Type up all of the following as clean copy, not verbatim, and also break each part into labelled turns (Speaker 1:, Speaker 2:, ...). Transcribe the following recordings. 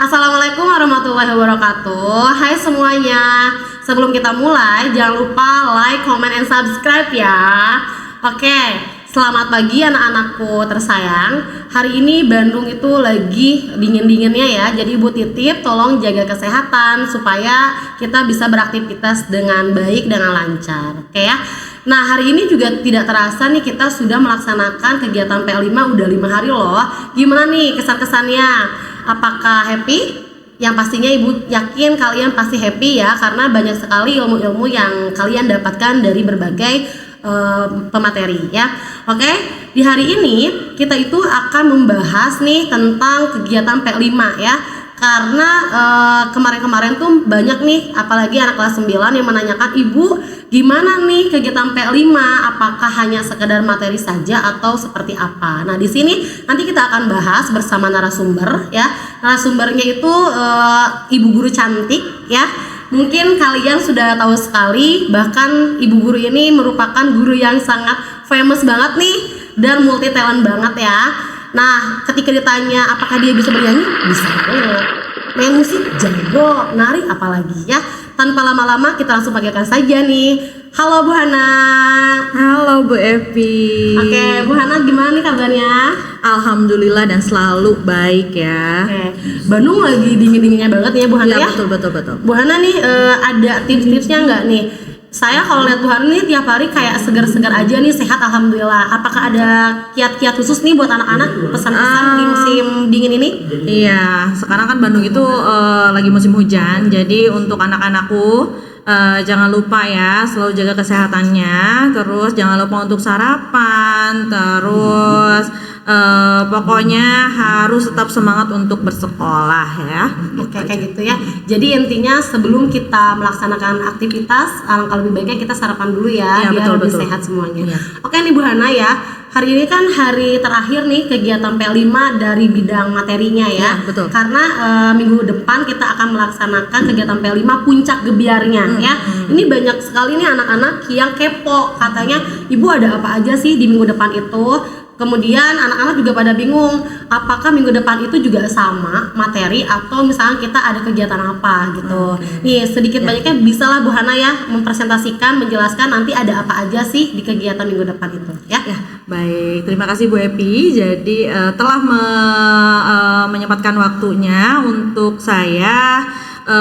Speaker 1: Assalamualaikum warahmatullahi wabarakatuh. Hai semuanya. Sebelum kita mulai, jangan lupa like, comment, and subscribe ya. Oke, selamat pagi anak-anakku tersayang. Hari ini Bandung itu lagi dingin-dinginnya ya. Jadi Ibu titip tolong jaga kesehatan supaya kita bisa beraktivitas dengan baik, dengan lancar. Oke ya. Nah, hari ini juga tidak terasa nih kita sudah melaksanakan kegiatan PL5 udah 5 hari loh. Gimana nih kesan-kesannya? Apakah happy? Yang pastinya Ibu yakin kalian pasti happy ya, karena banyak sekali ilmu-ilmu yang kalian dapatkan dari berbagai pemateri ya. Oke, di hari ini kita itu akan membahas nih tentang kegiatan P5 ya. Karena kemarin-kemarin tuh banyak nih, apalagi anak kelas 9 yang menanyakan, Ibu gimana nih kegiatan P5, apakah hanya sekedar materi saja atau seperti apa. Nah di sini nanti kita akan bahas bersama narasumber ya. Narasumbernya itu Ibu Guru cantik ya. Mungkin kalian sudah tahu sekali, bahkan Ibu Guru ini merupakan guru yang sangat famous banget nih dan multi talent banget ya. Nah, ketika ditanya apakah dia bisa bernyanyi, bisa banget. Main musik jago, nari apalagi ya. Tanpa lama-lama kita langsung panggilkan saja nih. Halo Bu Hana.
Speaker 2: Halo Bu Evi.
Speaker 1: Oke, Bu Hana gimana nih kabarnya?
Speaker 2: Alhamdulillah dan selalu baik ya.
Speaker 1: Oke. Bandung lagi dingin-dinginnya banget ya Bu Hana ya.
Speaker 2: Betul.
Speaker 1: Bu Hana nih ada tips-tipsnya nggak nih? Saya kalau lihat Bu Hana nih tiap hari kayak segar-segar aja nih, sehat alhamdulillah. Apakah ada kiat-kiat khusus nih buat anak-anak, pesan-pesan di musim dingin ini?
Speaker 2: Iya, sekarang kan Bandung itu lagi musim hujan. Jadi untuk anak-anakku jangan lupa ya, selalu jaga kesehatannya. Terus jangan lupa untuk sarapan. Terus pokoknya harus tetap semangat untuk bersekolah ya.
Speaker 1: Oke, kayak gitu ya. Jadi intinya sebelum kita melaksanakan aktivitas, alangkah lebih baiknya kita sarapan dulu ya, biar
Speaker 2: betul,
Speaker 1: lebih
Speaker 2: betul.
Speaker 1: sehat semuanya.
Speaker 2: Iya.
Speaker 1: Oke nih Bu Hana ya, hari ini kan hari terakhir nih kegiatan P5 dari bidang materinya ya.
Speaker 2: Iya, betul.
Speaker 1: Karena minggu depan kita akan melaksanakan kegiatan P5 puncak gebiarnya ya. Ini banyak sekali nih anak-anak yang kepo, katanya Ibu ada apa aja sih di minggu depan itu. Kemudian anak-anak juga pada bingung, apakah minggu depan itu juga sama materi atau misalnya kita ada kegiatan apa gitu. Nih sedikit banyaknya bisalah Bu Hana ya mempresentasikan, menjelaskan nanti ada apa aja sih di kegiatan minggu depan itu ya.
Speaker 2: Ya, baik. Terima kasih Bu Evi. Jadi telah menyempatkan waktunya untuk saya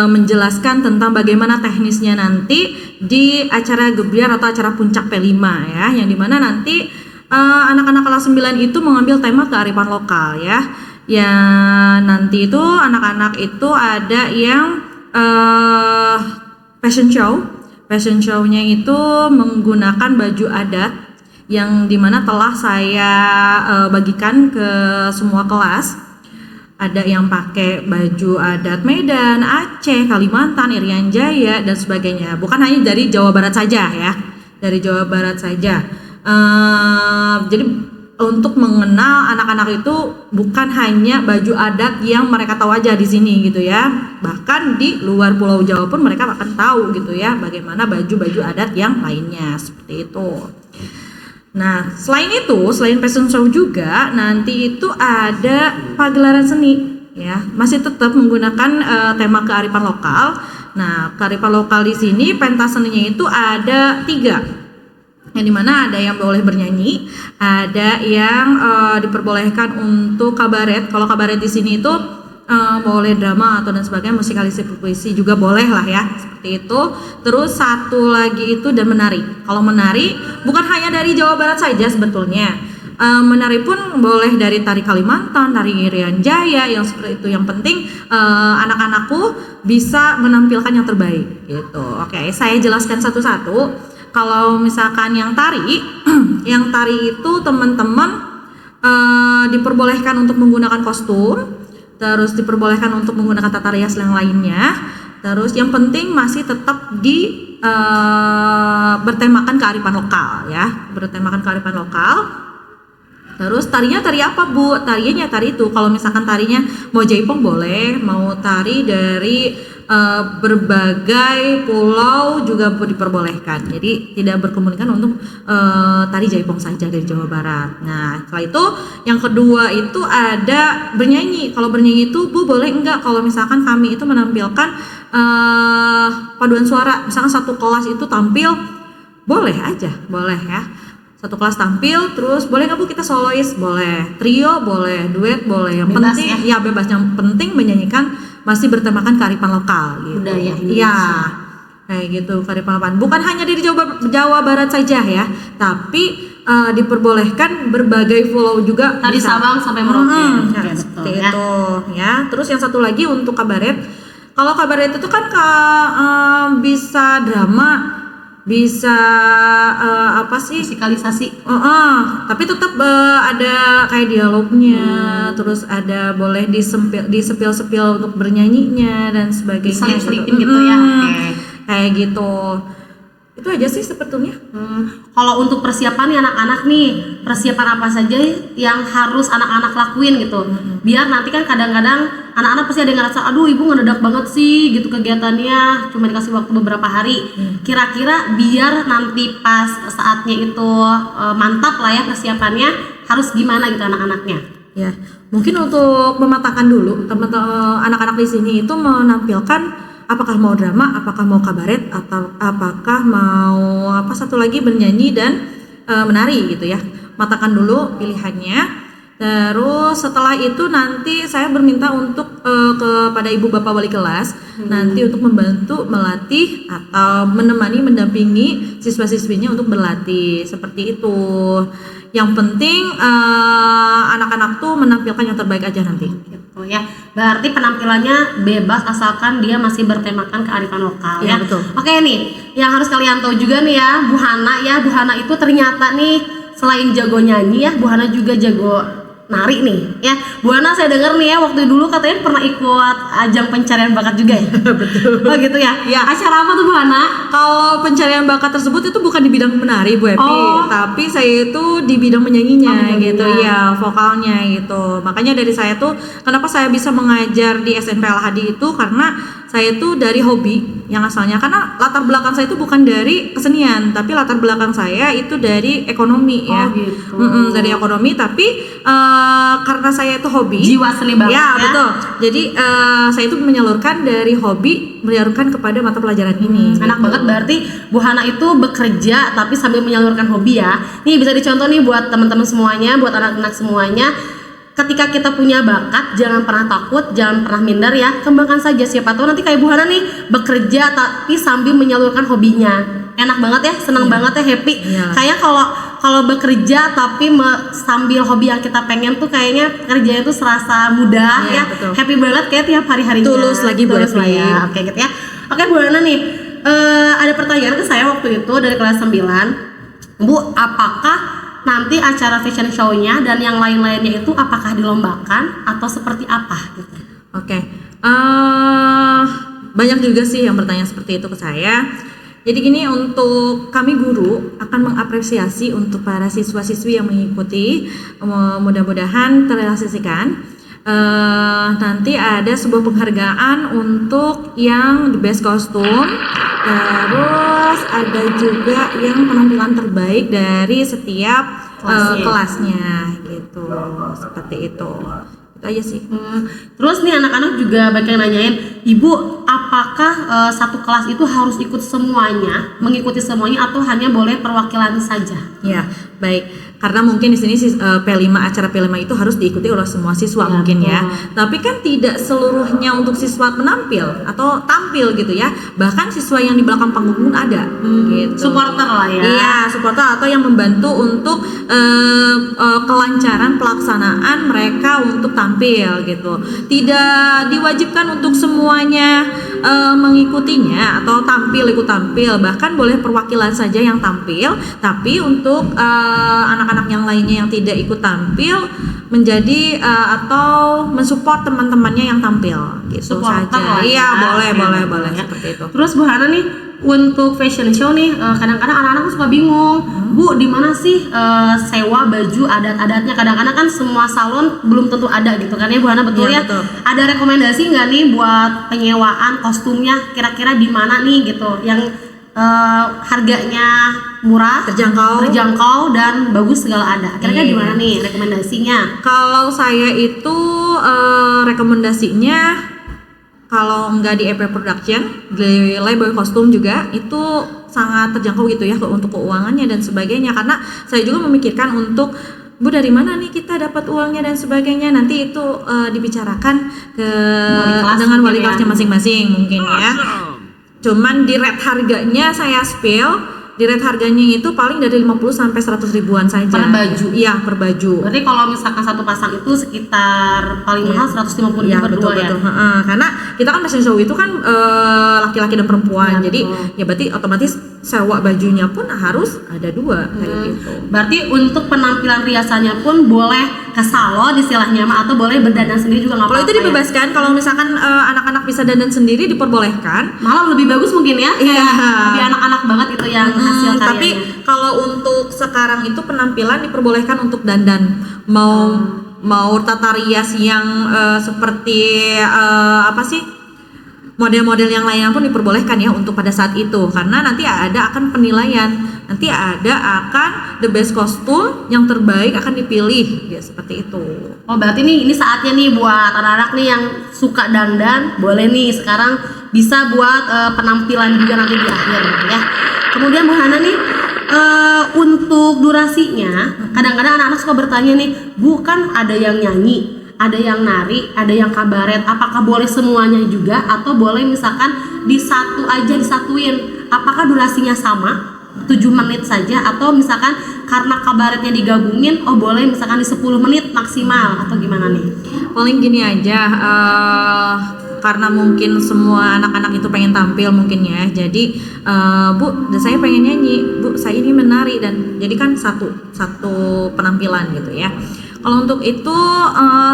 Speaker 2: menjelaskan tentang bagaimana teknisnya nanti di acara gebiar atau acara puncak P5 ya, yang dimana nanti anak-anak kelas 9 itu mengambil tema kearifan lokal ya. Yang nanti itu anak-anak itu ada yang fashion show. Fashion show-nya itu menggunakan baju adat yang dimana telah saya bagikan ke semua kelas. Ada yang pakai baju adat Medan, Aceh, Kalimantan, Irian Jaya dan sebagainya. Bukan hanya dari Jawa Barat saja ya. Dari Jawa Barat saja. Jadi untuk mengenal anak-anak itu bukan hanya baju adat yang mereka tahu aja di sini gitu ya, bahkan di luar Pulau Jawa pun mereka akan tahu gitu ya bagaimana baju-baju adat yang lainnya seperti itu. Nah selain itu, selain fashion show juga nanti itu ada pagelaran seni ya, masih tetap menggunakan tema kearifan lokal. Nah kearifan lokal di sini pentas seninya itu ada 3. Yang dimana ada yang boleh bernyanyi, ada yang diperbolehkan untuk kabaret. Kalau kabaret di sini itu boleh drama atau dan sebagainya, musikalisasi puisi juga boleh lah ya, seperti itu. Terus satu lagi itu dan menari. Kalau menari bukan hanya dari Jawa Barat saja sebetulnya. Menari pun boleh dari tari Kalimantan, tari Irian Jaya, yang seperti itu. Yang penting anak-anakku bisa menampilkan yang terbaik gitu. Oke, saya jelaskan satu-satu. Kalau misalkan yang tari, yang tari itu teman-teman diperbolehkan untuk menggunakan kostum, terus diperbolehkan untuk menggunakan tata rias yang lainnya. Terus yang penting masih tetap bertemakan kearifan lokal ya, bertemakan kearifan lokal. Terus tarinya tari apa Bu? Tarinya tari itu. Kalau misalkan tarinya mau jaipong boleh, mau tari dari berbagai pulau juga diperbolehkan. Jadi tidak berkomunikan untuk tari jaipong saja dari Jawa Barat. Nah, setelah itu yang kedua itu ada bernyanyi. Kalau bernyanyi itu Bu boleh enggak kalau misalkan kami itu menampilkan paduan suara, misalkan satu kelas itu tampil, boleh aja, boleh ya. Satu kelas tampil, terus boleh nggak Bu kita solois? Boleh, trio boleh, duet boleh. Yang
Speaker 1: Bebas
Speaker 2: penting
Speaker 1: ya?
Speaker 2: bebas. Yang penting menyanyikan masih bertemakan kearifan lokal gitu.
Speaker 1: Budaya Indonesia.
Speaker 2: Iya, kayak gitu kearifan lokal. Bukan hanya dari Jawa Barat saja ya, tapi diperbolehkan berbagai pulau juga.
Speaker 1: Tadi
Speaker 2: bisa.
Speaker 1: Sabang sampai Merauke. Oke,
Speaker 2: Ya,
Speaker 1: betul
Speaker 2: seperti
Speaker 1: ya.
Speaker 2: itu ya. Terus yang satu lagi untuk kabaret. Kalau kabaret itu kan bisa drama, bisa apa sih?
Speaker 1: Musikalisasi.
Speaker 2: Tapi tetap ada kayak dialognya, terus ada boleh disepil-sepil untuk bernyanyinya dan sebagainya.
Speaker 1: Diselip-selipin gitu ya. Oke.
Speaker 2: Kayak gitu. Itu aja sih sebetulnya.
Speaker 1: Kalau untuk persiapan nih anak-anak nih, persiapan apa saja yang harus anak-anak lakuin gitu? Biar nanti kan kadang-kadang anak-anak pasti ada yang ngerasa, aduh ibu ngedadak banget sih gitu kegiatannya, cuma dikasih waktu beberapa hari. Kira-kira biar nanti pas saatnya itu mantap lah ya persiapannya, harus gimana gitu anak-anaknya?
Speaker 2: Ya, mungkin untuk mematangkan dulu teman-teman anak-anak di sini itu menampilkan apakah mau drama, apakah mau kabaret, atau apakah mau apa satu lagi bernyanyi dan menari gitu ya. Matangkan dulu pilihannya. Terus setelah itu nanti saya berminta untuk kepada ibu bapak wali kelas nanti untuk membantu melatih atau menemani mendampingi siswa-siswinya untuk berlatih seperti itu. Yang penting anak-anak tuh menampilkan yang terbaik aja nanti.
Speaker 1: Gitu ya. Berarti penampilannya bebas asalkan dia masih bertemakan kearifan lokal ya.
Speaker 2: Iya, betul.
Speaker 1: Oke nih, yang harus kalian tahu juga nih ya, Bu Hana itu ternyata nih selain jago nyanyi ya, Bu Hana juga jago nari nih ya. Bu Hana saya dengar nih ya waktu dulu katanya pernah ikut ajang pencarian bakat juga ya.
Speaker 2: Betul.
Speaker 1: Oh gitu ya.
Speaker 2: Ya.
Speaker 1: Acara apa tuh Bu Hana?
Speaker 2: Kalau pencarian bakat tersebut itu bukan di bidang menari Bu Epi,
Speaker 1: Oh.
Speaker 2: tapi saya itu di bidang menyanyinya
Speaker 1: menyanyinya.
Speaker 2: gitu ya, vokalnya gitu. Makanya dari saya tuh kenapa saya bisa mengajar di SNP Al-Hadi itu karena saya itu dari hobi yang asalnya, karena latar belakang saya itu bukan dari kesenian, tapi latar belakang saya itu dari ekonomi ya.
Speaker 1: Oh, gitu.
Speaker 2: Dari ekonomi, tapi karena saya itu hobi,
Speaker 1: Jiwa seni banget
Speaker 2: ya,
Speaker 1: ya.
Speaker 2: betul. Jadi saya itu menyalurkan dari hobi menyalurkan kepada mata pelajaran ini.
Speaker 1: Enak banget, berarti Bu Hana itu bekerja tapi sambil menyalurkan hobi ya. Nih bisa dicontoh nih buat teman-teman semuanya, buat anak-anak semuanya. Ketika kita punya bakat, jangan pernah takut, jangan pernah minder ya. Kembangkan saja, siapa tahu nanti kayak Bu Hana nih bekerja tapi sambil menyalurkan hobinya. Enak banget ya, senang banget ya, happy.
Speaker 2: Iya.
Speaker 1: Kayak kalau bekerja tapi sambil hobi yang kita pengen tuh kayaknya kerjanya tuh serasa mudah
Speaker 2: Iya,
Speaker 1: ya.
Speaker 2: betul.
Speaker 1: Happy banget kayak tiap hari-harinya.
Speaker 2: Tulus lagi Bu
Speaker 1: Tulus lah
Speaker 2: Evi.
Speaker 1: ya. Oke gitu ya. Oke Bu Hana nih, ada pertanyaan ke saya waktu itu dari kelas 9. Bu, apakah nanti acara fashion show-nya dan yang lain-lainnya itu apakah dilombakan atau seperti apa gitu?
Speaker 2: Oke, banyak juga sih yang bertanya seperti itu ke saya. Jadi gini, untuk kami guru akan mengapresiasi untuk para siswa-siswi yang mengikuti, mudah-mudahan terrealisasikan. Nanti ada sebuah penghargaan untuk yang the best costume, terus ada juga yang penampilan terbaik dari setiap kelasnya gitu, seperti itu aja sih.
Speaker 1: Terus nih anak-anak juga banyak yang nanyain, Ibu, apakah satu kelas itu harus ikut semuanya, mengikuti semuanya atau hanya boleh perwakilan saja?
Speaker 2: Ya, baik. Karena mungkin di sini P5, acara P5 itu harus diikuti oleh semua siswa
Speaker 1: Ya,
Speaker 2: mungkin ya.
Speaker 1: betul.
Speaker 2: Tapi kan tidak seluruhnya untuk siswa penampil atau tampil gitu ya. Bahkan siswa yang di belakang panggung pun ada gitu.
Speaker 1: Supporter lah ya.
Speaker 2: Iya, supporter atau yang membantu untuk kelancaran pelaksanaan mereka untuk tampil gitu. Tidak diwajibkan untuk semuanya mengikutinya atau ikut tampil, bahkan boleh perwakilan saja yang tampil. Tapi untuk anak-anak yang lainnya yang tidak ikut tampil, menjadi atau mensupport teman-temannya yang tampil gitu
Speaker 1: Supporter
Speaker 2: saja.
Speaker 1: lah
Speaker 2: Iya,
Speaker 1: ya.
Speaker 2: boleh seperti itu.
Speaker 1: Terus Bu Hana nih, untuk fashion show nih, kadang-kadang anak-anak tuh suka bingung, Bu, di mana sih sewa baju adat-adatnya? Kadang-kadang kan semua salon belum tentu ada gitu kan ya Bu Hana, betul
Speaker 2: Iya,
Speaker 1: ya?
Speaker 2: betul.
Speaker 1: Ada rekomendasi nggak nih buat penyewaan kostumnya? Kira-kira di mana nih gitu? Yang harganya murah, terjangkau dan bagus segala ada. Kira-kira di mana nih rekomendasinya?
Speaker 2: Kalau saya itu rekomendasinya kalau nggak di EP Production, di label kostum juga itu sangat terjangkau gitu ya untuk keuangannya dan sebagainya. Karena saya juga memikirkan untuk Bu, dari mana nih kita dapat uangnya dan sebagainya. Nanti itu dibicarakan dengan wali kelasnya masing-masing mungkin ya. Cuman di rate harganya saya spill, di rate harganya itu paling dari 50 sampai 100 ribuan saja.
Speaker 1: Per baju?
Speaker 2: Iya, per baju.
Speaker 1: Berarti kalau misalkan satu pasang itu sekitar paling mahal 150 ribu berdua ya?
Speaker 2: Betul. Karena kita kan fashion show itu kan laki-laki dan perempuan,
Speaker 1: Ya,
Speaker 2: jadi
Speaker 1: betul.
Speaker 2: ya berarti otomatis sewa bajunya pun harus ada dua kayak gitu.
Speaker 1: Berarti untuk penampilan riasannya pun boleh ke salon istilahnya mah, atau boleh berdandan sendiri juga nggak
Speaker 2: Kalau
Speaker 1: apa-apa
Speaker 2: itu dibebaskan, kalau misalkan anak-anak bisa dandan sendiri diperbolehkan.
Speaker 1: malah lebih bagus mungkin ya,
Speaker 2: Iya.
Speaker 1: lebih anak-anak banget itu yang hasil karyanya.
Speaker 2: Tapi kalau untuk sekarang itu penampilan diperbolehkan untuk dandan, mau tata rias yang seperti apa sih, model-model yang lainnya pun diperbolehkan ya untuk pada saat itu, karena nanti akan penilaian, nanti akan the best kostum yang terbaik akan dipilih ya, seperti itu.
Speaker 1: Oh berarti nih ini saatnya nih buat anak-anak nih yang suka dandan, boleh nih sekarang bisa buat penampilan juga nanti di akhir gitu ya. Kemudian Bu Hana nih, untuk durasinya kadang-kadang anak-anak suka bertanya nih, Bu, kan ada yang nyanyi, ada yang nari, ada yang kabaret, apakah boleh semuanya juga atau boleh misalkan di satu aja disatuin? Apakah durasinya sama 7 menit saja, atau misalkan karena kabaretnya digabungin, oh boleh misalkan di 10 menit maksimal, atau gimana nih?
Speaker 2: Paling gini aja, karena mungkin semua anak-anak itu pengen tampil mungkin ya, jadi Bu, saya pengen nyanyi, Bu, saya ini menari, dan jadi kan satu penampilan gitu ya. Kalau untuk itu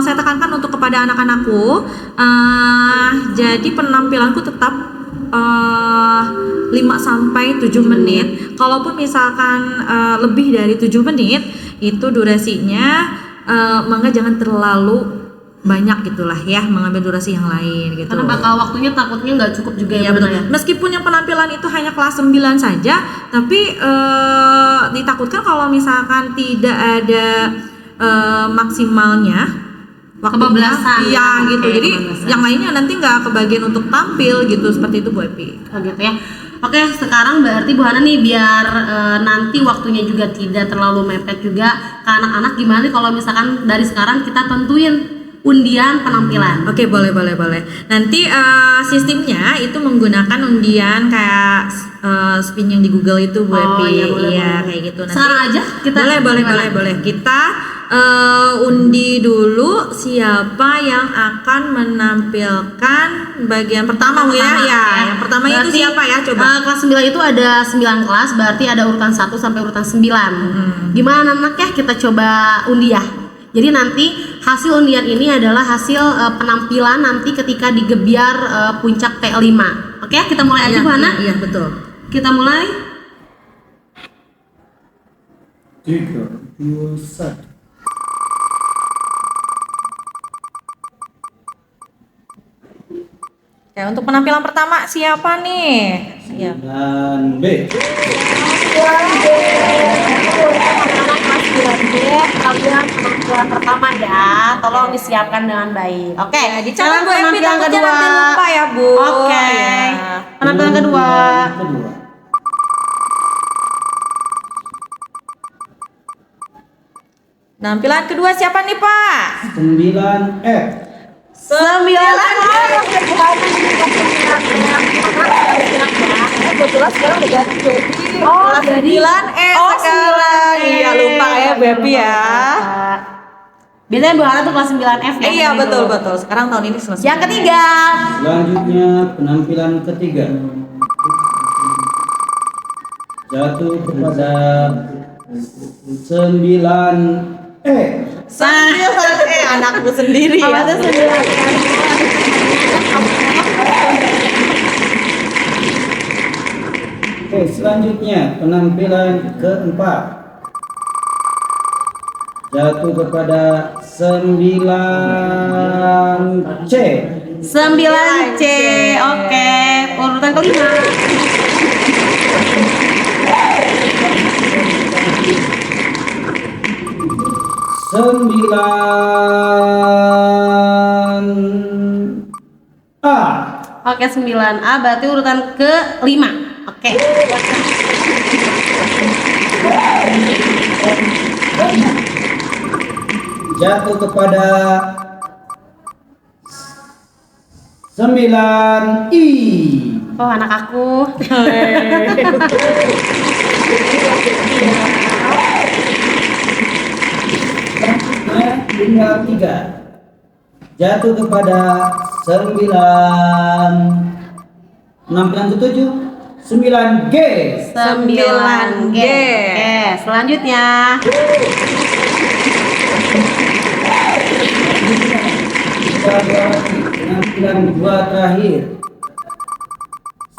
Speaker 2: saya tekankan untuk kepada anak-anakku, jadi penampilanku tetap 5 sampai 7 menit. Kalaupun misalkan lebih dari 7 menit itu durasinya, mangga jangan terlalu banyak gitulah ya, mengambil durasi yang lain gitu.
Speaker 1: Karena bakal waktunya takutnya nggak cukup juga ya,
Speaker 2: betul.
Speaker 1: ya.
Speaker 2: Meskipun yang penampilan itu hanya kelas 9 saja, tapi ditakutkan kalau misalkan tidak ada maksimalnya waktunya,
Speaker 1: Kebablasan
Speaker 2: iya
Speaker 1: ya.
Speaker 2: gitu.
Speaker 1: Oke,
Speaker 2: Jadi
Speaker 1: kebablasan.
Speaker 2: yang lainnya nanti nggak kebagian untuk tampil gitu, seperti itu Bu Epi.
Speaker 1: Oh gitu ya. Oke, sekarang berarti Bu Hana nih biar nanti waktunya juga tidak terlalu mepet juga ke anak-anak, gimana nih kalau misalkan dari sekarang kita tentuin undian penampilan?
Speaker 2: Oke, boleh. Nanti sistemnya itu menggunakan undian kayak spin yang di Google itu Bu Epi.
Speaker 1: iya, boleh.
Speaker 2: Kayak gitu. Nanti
Speaker 1: Sekarang aja kita
Speaker 2: boleh. Kita undi dulu siapa yang akan menampilkan bagian pertama ya. Yang pertama itu
Speaker 1: Berarti,
Speaker 2: siapa ya, coba?
Speaker 1: Kelas 9 itu ada 9 kelas, berarti ada urutan 1 sampai urutan 9. Gimana anak ya, kita coba undi ya. Jadi nanti hasil undian ini adalah hasil penampilan nanti ketika di Gebyar Puncak T5. Oke, kita mulai aja Bu Hana.
Speaker 2: Iya, betul.
Speaker 1: Kita mulai.
Speaker 3: 3, 2, 1.
Speaker 2: Oke, untuk penampilan pertama siapa nih? Siap.
Speaker 3: Dan B.
Speaker 1: Kalian penampilan pertama ya, tolong disiapkan dengan baik. Oke,
Speaker 2: Dicatat Bu Epi,
Speaker 1: penampilan
Speaker 2: takutnya
Speaker 1: kedua.
Speaker 2: nanti lupa ya Bu.
Speaker 1: Oke.
Speaker 2: Ya.
Speaker 1: Penampilan kedua.
Speaker 3: Kedua.
Speaker 2: Penampilan kedua siapa nih Pak?
Speaker 3: 9F.
Speaker 1: 9.
Speaker 2: Kebetulan sekarang udah ganti Bepi.
Speaker 1: Oh,
Speaker 2: Kelas
Speaker 1: jadi
Speaker 2: 9 sekarang.
Speaker 1: 9.
Speaker 2: Iya, lupa ya Bepi ya.
Speaker 1: Biasanya Bu Hana tuh kelas 9F ya.
Speaker 2: Iya,
Speaker 1: gitu.
Speaker 2: betul. Sekarang tahun ini selesai.
Speaker 1: Yang ketiga.
Speaker 3: Selanjutnya penampilan ketiga. Jatuh kepada 9E.
Speaker 2: Anakku sendiri
Speaker 1: Apa tuh 9
Speaker 3: Oke, selanjutnya penampilan keempat. Jatuh kepada 9C.
Speaker 1: 9C. Oke, urutan kelima.
Speaker 3: Sembilan A.
Speaker 1: Oke, 9A berarti urutan kelima. Oke.
Speaker 3: Jatuh kepada 9I.
Speaker 1: Oh, anak aku.
Speaker 3: Selanjutnya tinggal 3. Jatuh kepada 9. Penampilan ke-7 9G.
Speaker 1: 9G. Oke, selanjutnya.
Speaker 3: Penampilan 2 terakhir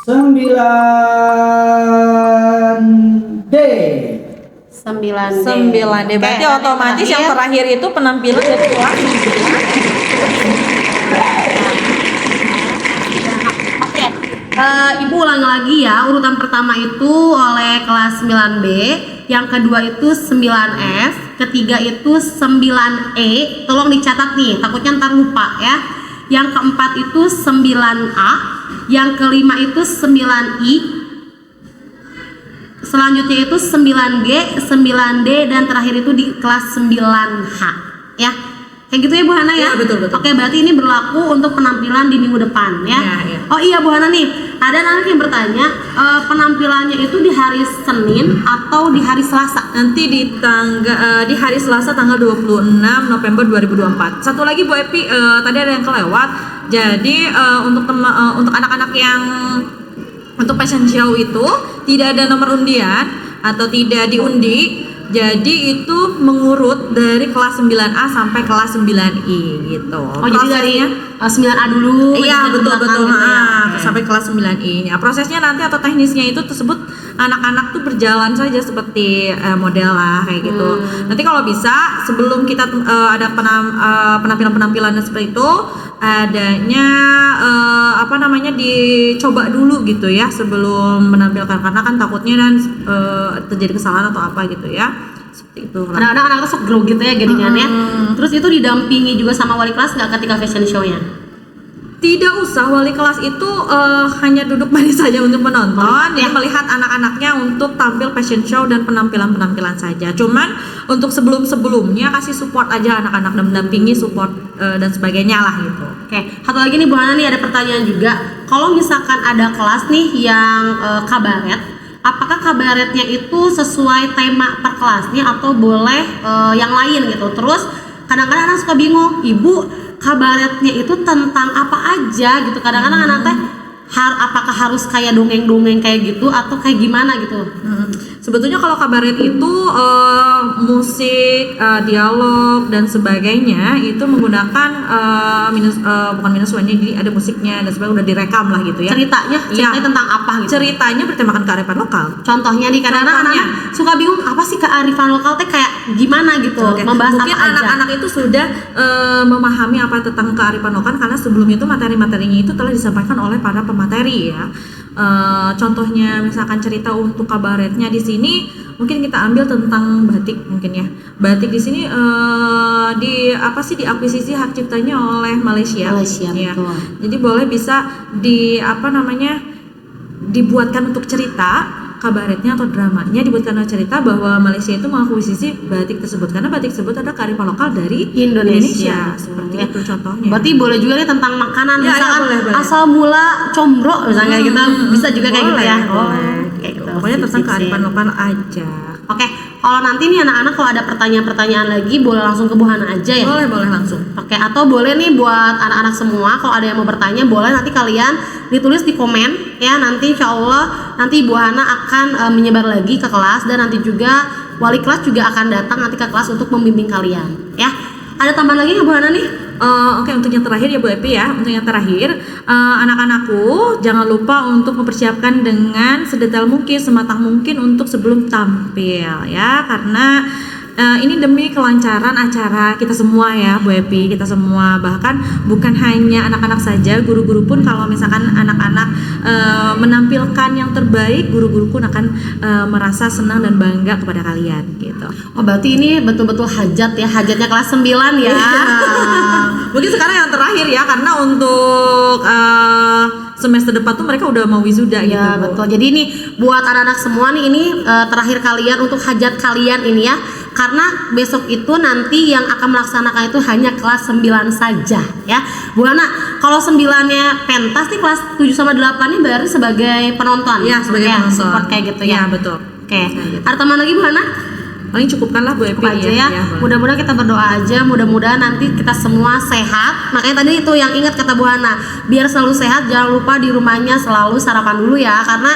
Speaker 3: 9D.
Speaker 1: 9D.
Speaker 2: 9D. Berarti
Speaker 1: Oke,
Speaker 2: otomatis yang terakhir itu penampilan dari kelas 9.
Speaker 1: Oke, Ibu ulangi lagi ya. Urutan pertama itu oleh kelas 9B, yang kedua itu 9F, ketiga itu 9E. Tolong dicatat nih, takutnya ntar lupa ya. Yang keempat itu 9A, yang kelima itu 9I, selanjutnya itu 9G, 9D, dan terakhir itu di kelas 9H ya. Kayak gitu ya Bu Hana ya?
Speaker 2: Iya, betul.
Speaker 1: Oke, berarti ini berlaku untuk penampilan di minggu depan ya.
Speaker 2: Iya.
Speaker 1: Oh iya Bu Hana nih, ada anak yang bertanya penampilannya itu di hari Senin atau di hari Selasa?
Speaker 2: Nanti di hari Selasa tanggal 26 November 2024. Satu lagi Bu Epi, tadi ada yang kelewat. Jadi untuk anak-anak yang untuk fashion show itu tidak ada nomor undian atau tidak diundi. Jadi itu mengurut dari kelas 9A sampai kelas 9I gitu.
Speaker 1: Oh, jadi dari 9A dulu.
Speaker 2: Iya,
Speaker 1: gitu,
Speaker 2: betul
Speaker 1: belakang gitu ya.
Speaker 2: sampai kelas 9I. Ya, prosesnya nanti atau teknisnya itu tersebut anak-anak tuh berjalan saja seperti model lah kayak gitu. Nanti kalau bisa sebelum kita ada penampilan-penampilan seperti itu adanya dicoba dulu gitu ya sebelum menampilkan, karena kan takutnya dan terjadi kesalahan atau apa gitu ya. Seperti itu.
Speaker 1: Kadang-kadang anak tuh sok grow gitu ya jadinya. Terus itu didampingi juga sama wali kelas nggak ketika fashion show-nya?
Speaker 2: Tidak usah, wali kelas itu hanya duduk manis saja untuk menonton, jadi melihat anak-anaknya untuk tampil fashion show dan penampilan-penampilan saja. Cuman untuk sebelum-sebelumnya kasih support aja anak-anak dan mendampingi support dan sebagainya lah gitu.
Speaker 1: Oke, satu lagi nih Bu Hana nih, ada pertanyaan juga. Kalau misalkan ada kelas nih yang kabaret, apakah kabaretnya itu sesuai tema per kelasnya atau boleh yang lain gitu? Terus kadang-kadang anak suka bingung, Ibu kabaretnya itu tentang apa aja gitu. Kadang-kadang anak teh apakah harus kayak dongeng-dongeng kayak gitu atau kayak gimana gitu?
Speaker 2: Sebetulnya kalau kabaret itu musik, dialog dan sebagainya itu menggunakan bukan minus one, jadi ada musiknya dan sebagainya, udah direkam lah gitu ya.
Speaker 1: Ceritanya tentang apa gitu?
Speaker 2: Ceritanya bertemakan kearifan lokal.
Speaker 1: Contohnya nih, kadang-kadang anak suka bingung apa sih kearifan lokal teh kayak gimana gitu. Membahas
Speaker 2: Mungkin
Speaker 1: apa aja?
Speaker 2: anak-anak itu sudah memahami apa tentang kearifan lokal karena sebelumnya itu materi-materinya itu telah disampaikan oleh para pemateri ya. Contohnya misalkan cerita untuk kabaretnya di sini mungkin kita ambil tentang batik mungkin ya. Batik di sini diakuisisi hak ciptanya oleh Malaysia. Ya.
Speaker 1: Betul.
Speaker 2: Jadi boleh bisa dibuatkan untuk cerita kabaretnya atau dramanya dibuatkan cerita bahwa Malaysia itu mengakuisisi batik tersebut karena batik tersebut ada kearifan lokal dari Indonesia. Seperti itu contohnya.
Speaker 1: Berarti boleh juga nih tentang makanan,
Speaker 2: Ya,
Speaker 1: misalkan
Speaker 2: boleh.
Speaker 1: asal mula combro misalnya kita bisa juga kayak gitu ya.
Speaker 2: Boleh.
Speaker 1: Kayak gitu.
Speaker 2: Pokoknya tentang
Speaker 1: Sip-sip.
Speaker 2: kearifan lokal aja.
Speaker 1: Oke, kalau nanti nih anak-anak kalau ada pertanyaan-pertanyaan lagi boleh langsung ke Bu Hana aja ya.
Speaker 2: Boleh langsung.
Speaker 1: Oke, atau boleh nih buat anak-anak semua kalau ada yang mau bertanya boleh nanti kalian ditulis di komen ya. Nanti insya Allah nanti Ibu Hana akan menyebar lagi ke kelas dan nanti juga wali kelas juga akan datang nanti ke kelas untuk membimbing kalian ya. Ada tambahan lagi nggak Bu Hana nih?
Speaker 2: Oke, untuk yang terakhir ya Bu Epi ya, untuk yang terakhir anak-anakku jangan lupa untuk mempersiapkan dengan sedetail mungkin, sematang mungkin untuk sebelum tampil ya, karena ini demi kelancaran acara kita semua ya Bu Epi, kita semua, bahkan bukan hanya anak-anak saja, guru-guru pun kalau misalkan anak-anak menampilkan yang terbaik, guru-guru pun akan merasa senang dan bangga kepada kalian gitu.
Speaker 1: Oh berarti ini betul-betul hajat ya, hajatnya kelas 9 ya.
Speaker 2: Mungkin sekarang yang terakhir ya, karena untuk semester depan tuh mereka udah mau wisuda gitu.
Speaker 1: Ya betul. Jadi ini buat anak-anak semua nih, ini terakhir kalian untuk hajat kalian ini ya. Karena besok itu nanti yang akan melaksanakan itu hanya kelas 9 saja ya. Bu Hana, kalau 9-nya pentas nih kelas 7 sama 8 ini berarti sebagai penonton.
Speaker 2: Iya, sebagai penonton.
Speaker 1: Support kayak gitu ya.
Speaker 2: Iya, betul.
Speaker 1: Oke. Ada tambahan lagi Bu Hana?
Speaker 2: Paling cukupkanlah Bu Epi
Speaker 1: Cukup aja ya. Mudah-mudahan kita berdoa aja, mudah-mudahan nanti kita semua sehat. Makanya tadi itu yang ingat kata Bu Hana, biar selalu sehat, jangan lupa di rumahnya selalu sarapan dulu ya, karena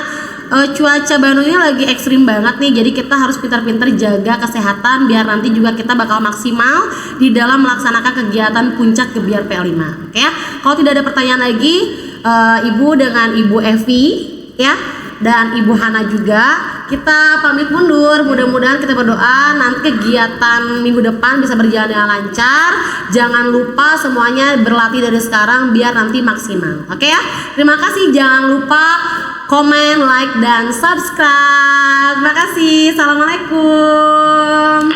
Speaker 1: cuaca Bandungnya lagi ekstrim banget nih. Jadi kita harus pintar-pintar jaga kesehatan biar nanti juga kita bakal maksimal di dalam melaksanakan kegiatan puncak Gebiar PL5. Oke ya. Kalau tidak ada pertanyaan lagi, Ibu dengan Ibu Evi ya dan Ibu Hana juga, kita pamit mundur. Mudah-mudahan kita berdoa nanti kegiatan minggu depan bisa berjalan dengan lancar. Jangan lupa semuanya berlatih dari sekarang biar nanti maksimal. Oke ya. Terima kasih. Jangan lupa komen, like, dan subscribe. Terima kasih. Assalamualaikum.